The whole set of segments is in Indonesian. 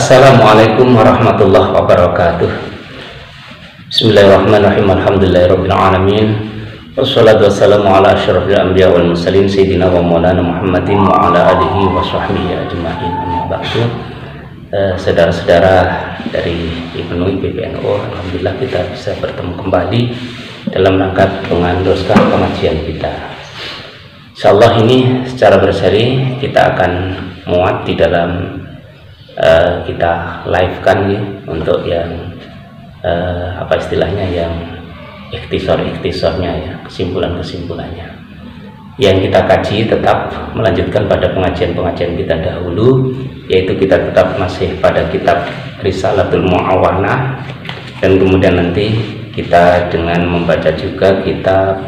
Assalamualaikum warahmatullahi wabarakatuh. Bismillahirrahmanirrahim. Alhamdulillahirabbil alamin. Wassalatu wassalamu ala asyrofil anbiya wal mursalin sayyidina wa maulana Muhammadin wa ala alihi wa sahbihi ajmain. Amma ba'du. Saudara-saudara dari IPNUI PBNU, alhamdulillah kita bisa bertemu kembali dalam rangka meneruskan pengajian kita. Insyaallah ini secara berseri kita akan muat di dalam kita live kan ya, untuk yang apa istilahnya, yang ikhtisarnya ya, kesimpulannya yang kita kaji tetap melanjutkan pada pengajian kita dahulu, yaitu kita tetap masih pada kitab Risalatul Mu'awanah, dan kemudian nanti kita dengan membaca juga kitab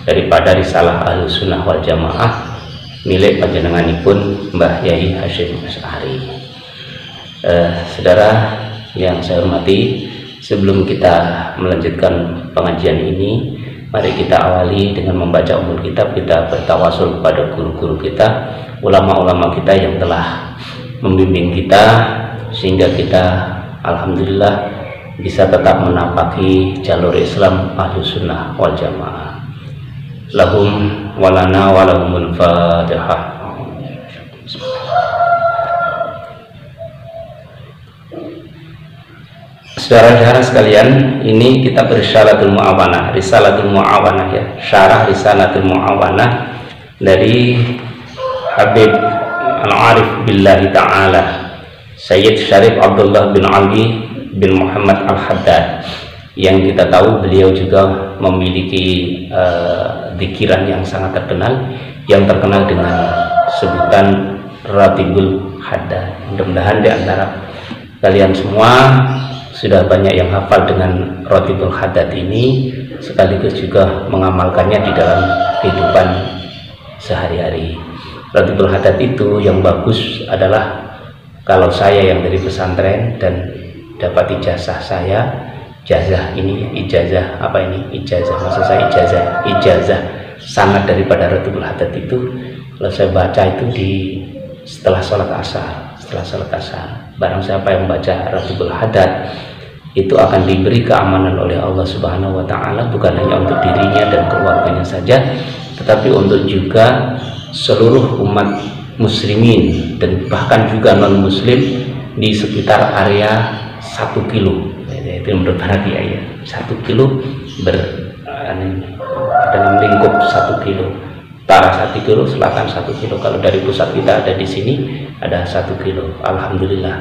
daripada Risalah Ahlussunnah wal Jamaah milik panjenenganipun Mbah Yai Hasyim Asy'ari. Saudara yang saya hormati, sebelum kita melanjutkan pengajian ini, mari kita awali dengan membaca umul kitab. Kita bertawasul kepada guru-guru kita, ulama-ulama kita yang telah membimbing kita, sehingga kita alhamdulillah bisa tetap menapaki jalur Islam Ahlussunnah wal Jamaah. Lahum walana walahumul Fatihah. Saudara-saudara sekalian, ini kita Risalatul Mu'awanah, Risalatul Mu'awanah ya, syarah Risalatul Mu'awanah dari Habib Al-Arif Billahi Ta'ala Sayyid Syarif Abdullah bin Ali bin Muhammad Al-Haddad, yang kita tahu beliau juga memiliki dzikiran yang sangat terkenal, yang terkenal dengan sebutan Ratibul Haddad. Mudah-mudahan di antara kalian semua sudah banyak yang hafal dengan Ratibul Haddad ini, sekaligus juga mengamalkannya di dalam kehidupan sehari-hari. Ratibul Haddad itu yang bagus adalah kalau saya yang dari pesantren dan dapat ijazah saya, ijazah maksud saya ijazah sanad daripada Ratibul Haddad itu, kalau saya baca itu setelah sholat asar. Barang siapa yang baca Ratibul Haddad itu akan diberi keamanan oleh Allah Subhanahu wa Ta'ala, bukan hanya untuk dirinya dan keluarganya saja, tetapi untuk juga seluruh umat muslimin dan bahkan juga non muslim di sekitar area 1 kilo. Itu menurut para kiai ya, 1 kilo dalam lingkup 1 kilo. Utara 1 kilo, selatan 1 kilo. Kalau dari pusat kita ada di sini ada 1 kilo. Alhamdulillah.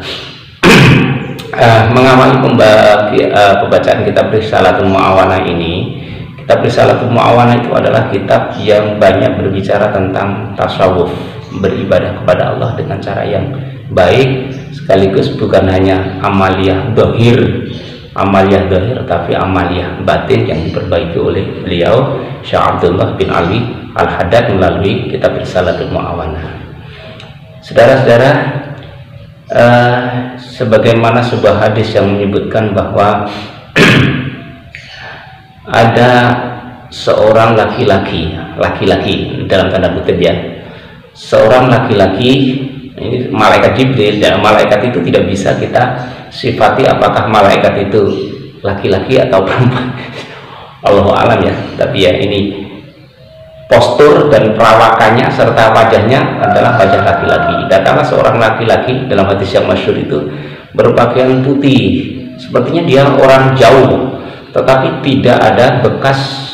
Mengawali pembacaan kitab Risalatul Mu'awanah ini, kitab Risalatul Mu'awanah itu adalah kitab yang banyak berbicara tentang tasawuf, beribadah kepada Allah dengan cara yang baik, sekaligus bukan hanya amaliyah dohir, tapi amaliyah batin yang diperbaiki oleh beliau Syekh Abdullah bin Ali Al-Haddad melalui kitab Risalatul Mu'awanah. Saudara-saudara, sebagaimana sebuah hadis yang menyebutkan bahwa ada seorang laki-laki dalam tanda kutip ya, seorang laki-laki, ini malaikat Jibril, dan malaikat itu tidak bisa kita sifati apakah malaikat itu laki-laki atau perempuan. Allahu a'lam ya, tapi ya ini postur dan perawakannya serta wajahnya adalah wajah laki-laki. Datanglah seorang laki-laki, dalam hadis yang masyhur itu, berpakaian putih, sepertinya dia orang jauh, tetapi tidak ada bekas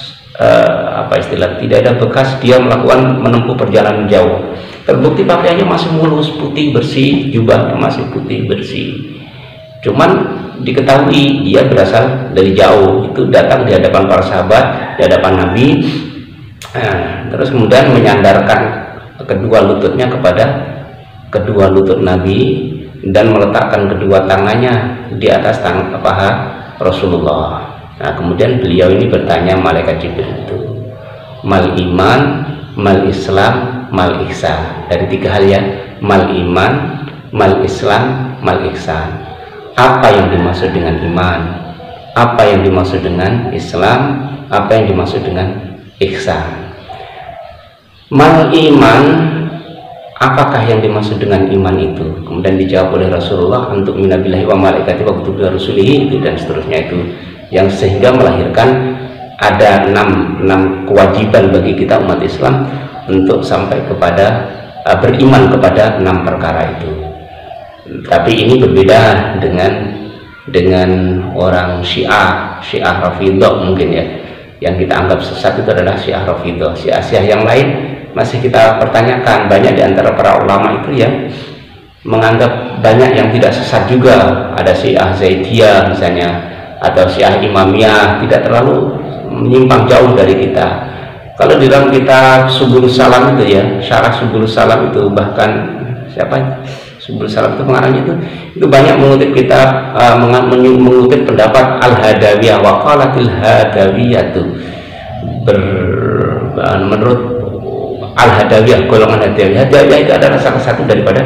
tidak ada bekas dia menempuh perjalanan jauh. Terbukti pakaiannya masih mulus, putih bersih, jubahnya masih putih bersih. Cuman diketahui dia berasal dari jauh, itu datang di hadapan para sahabat, di hadapan Nabi. Terus kemudian menyandarkan kedua lututnya kepada kedua lutut Nabi dan meletakkan kedua tangannya di atas paha Rasulullah. Nah, kemudian beliau ini bertanya malaikat Jibril itu, mal iman, mal Islam, mal ihsan. Dari 3 hal ya, mal iman, mal Islam, mal ihsan. Apa yang dimaksud dengan iman? Apa yang dimaksud dengan Islam? Apa yang dimaksud dengan ihsan? Mal iman apakah yang dimaksud dengan iman itu? Kemudian dijawab oleh Rasulullah, untuk minabillahi wa malaikatihi wa kutubihi wa rusulihi, itu dan seterusnya itu, yang sehingga melahirkan ada enam kewajiban bagi kita umat Islam untuk sampai kepada beriman kepada 6 perkara itu. Tapi ini berbeda dengan orang Syiah Rafidhah mungkin ya, yang kita anggap sesat itu adalah Syiah Rafidhah. Syiah yang lain masih kita pertanyakan. Banyak di antara para ulama itu yang menganggap banyak yang tidak sesat juga. Ada Syiah Zaidiyah misalnya, atau Syiah Imamiyah, tidak terlalu menyimpang jauh dari kita. Kalau di dalam kitab Subulus Salam itu ya, syarah Subulus Salam itu, bahkan siapa Subulus Salam itu pengarangnya itu banyak mengutip kitab mengutip pendapat Al-Hadawiyah, wa qalatil Hadawiyah itu menurut Al-Hadawiyah, golongan Hadawiyah itu adalah salah satu daripada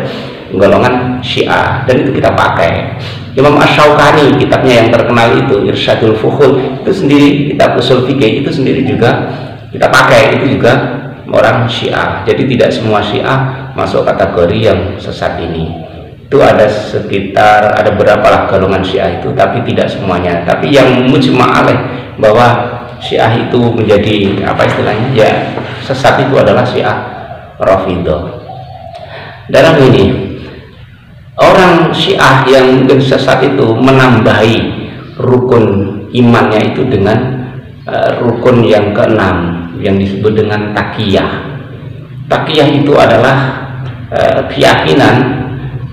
golongan Syiah, dan itu kita pakai. Imam Asy-Syaukani, kitabnya yang terkenal itu Irsyadul Fuhul, itu sendiri kitab usul fikih, itu sendiri juga kita pakai, itu juga orang Syiah. Jadi tidak semua Syiah masuk kategori yang sesat ini. Itu ada berapa lah golongan Syiah itu, tapi tidak semuanya. Tapi yang mujma' alaih bahwa Syiah itu menjadi apa istilahnya ya, sesat itu adalah Syiah Rafidhah. Dalam ini orang Syiah yang mungkin sesat itu menambahi rukun imannya itu dengan rukun yang ke-6 yang disebut dengan taqiyah. Taqiyah itu adalah keyakinan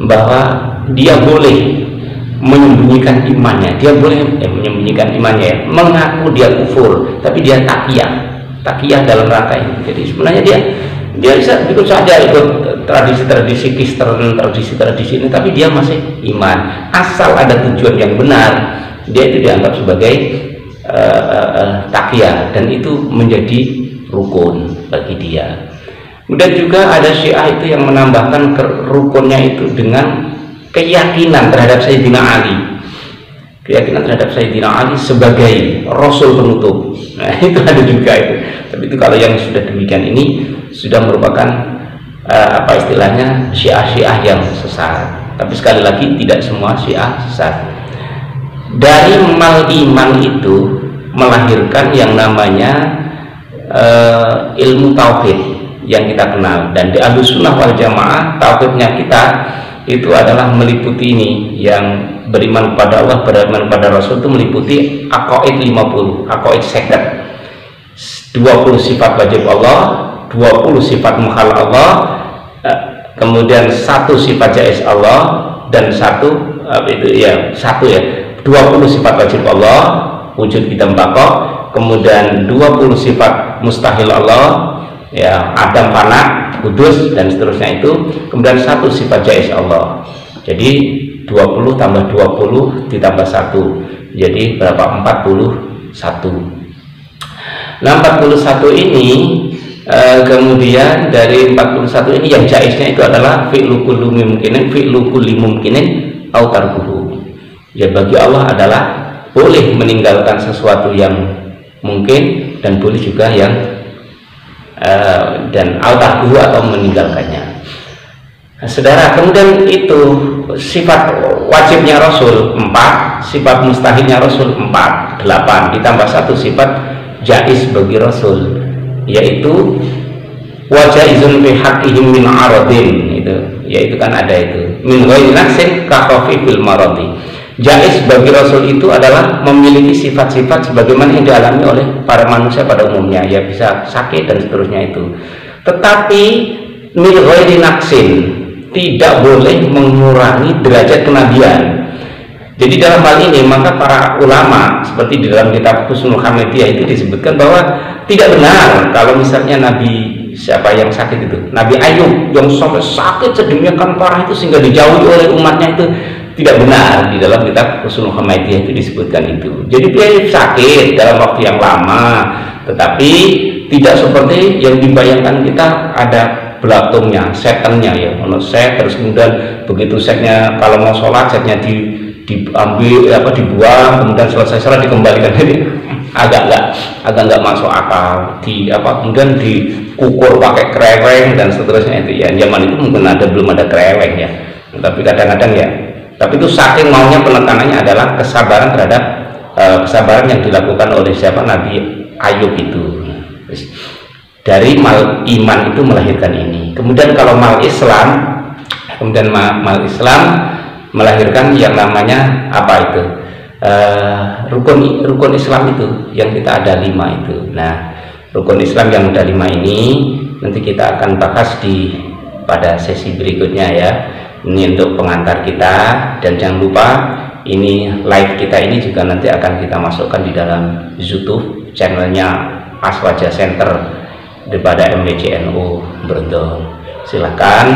bahwa dia boleh menyembunyikan imannya, dia boleh menyembunyikan imannya ya, mengaku dia kufur, tapi dia taqiyah dalam rangka ini. Jadi sebenarnya dia bisa ikut saja ikut tradisi-tradisi Kristen, tradisi ini, tapi dia masih iman. Asal ada tujuan yang benar, dia itu dianggap sebagai taqiyah, dan itu menjadi rukun bagi dia. Kemudian juga ada Syiah itu yang menambahkan rukunnya itu dengan keyakinan terhadap Sayyidina Ali, keyakinan terhadap Sayyidina Ali sebagai Rasul penutup. Nah, itu ada juga itu. Tapi itu kalau yang sudah demikian ini sudah merupakan apa istilahnya Syiah yang sesat. Tapi sekali lagi tidak semua Syiah sesat. Dari mal iman itu melahirkan yang namanya ilmu tauhid yang kita kenal, dan di Ahlussunnah wal Jamaah tauhidnya kita itu adalah meliputi ini, yang beriman kepada Allah, beriman kepada Rasul, itu meliputi aqaid 50, aqaid 20 sifat wajib Allah, 20 sifat mukhal Allah, kemudian 1 sifat jaiz Allah, dan 1 20 sifat wajib Allah, wujud kita baqa, kemudian 20 sifat mustahil Allah ya, Adam, Fana, Kudus, dan seterusnya itu, kemudian 1 sifat jaiz Allah. Jadi 20 tambah 20 ditambah 1, jadi berapa? 41. Nah 41 ini kemudian dari 41 ini yang jaiznya itu adalah fi'lu kulli mumkinin au tarkuhu. Ya, bagi Allah adalah boleh meninggalkan sesuatu yang mungkin, dan boleh juga yang dan al-tarkuhu atau meninggalkannya. Nah, saudara, kemudian itu sifat wajibnya Rasul 4, sifat mustahilnya Rasul 4, 8, ditambah 1 sifat jaiz bagi Rasul, yaitu wajaizun fi haqqihim min aradin, yaitu kan ada itu min ghairi nafsin ka khafifil maradi. Jaiz bagi Rasul itu adalah memiliki sifat-sifat sebagaimana yang dialami oleh para manusia pada umumnya, ya bisa sakit dan seterusnya itu. Tetapi min ghairi naqsin, tidak boleh mengurangi derajat kenabian. Jadi dalam hal ini maka para ulama seperti di dalam kitab Husnul Hamidiyah itu disebutkan bahwa tidak benar kalau misalnya Nabi siapa yang sakit itu, Nabi Ayub yang sampai sakit sedemikian parah itu sehingga dijauhi oleh umatnya, itu tidak benar. Di dalam kitab Husnul Hamidiyah itu disebutkan itu. Jadi dia sakit dalam waktu yang lama, tetapi tidak seperti yang dibayangkan kita, ada belatungnya, setannya ya, menurut set, terus kemudian begitu setnya kalau mau sholat setnya diambil dibuang, kemudian selesai sholat dikembalikan. Jadi agak nggak masuk akal, kemudian dikukur pakai kereweng dan seterusnya. Itu ya zaman itu mungkin belum ada kereweng ya, tapi kadang-kadang ya, tapi itu saking maunya penekanannya adalah kesabaran terhadap kesabaran yang dilakukan oleh siapa, Nabi Ayub itu. Dari mal iman itu melahirkan ini. Kemudian kalau mal Islam melahirkan yang namanya apa itu, rukun Islam itu yang kita ada 5 itu. Nah, rukun Islam yang ada 5 ini nanti kita akan bahas pada sesi berikutnya ya. Ini untuk pengantar kita, dan jangan lupa ini live kita ini juga nanti akan kita masukkan di dalam YouTube channelnya Aswaja Center daripada MBCNU Brondol. Silahkan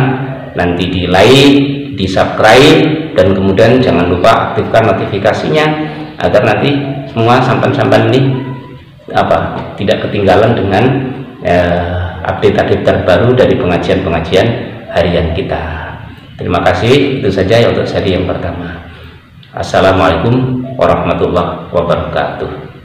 nanti di like, di subscribe, dan kemudian jangan lupa aktifkan notifikasinya agar nanti semua sampan-sampan ini tidak ketinggalan dengan update-update terbaru dari pengajian-pengajian harian kita. Terima kasih, itu saja ya untuk seri yang pertama. Assalamualaikum warahmatullahi wabarakatuh.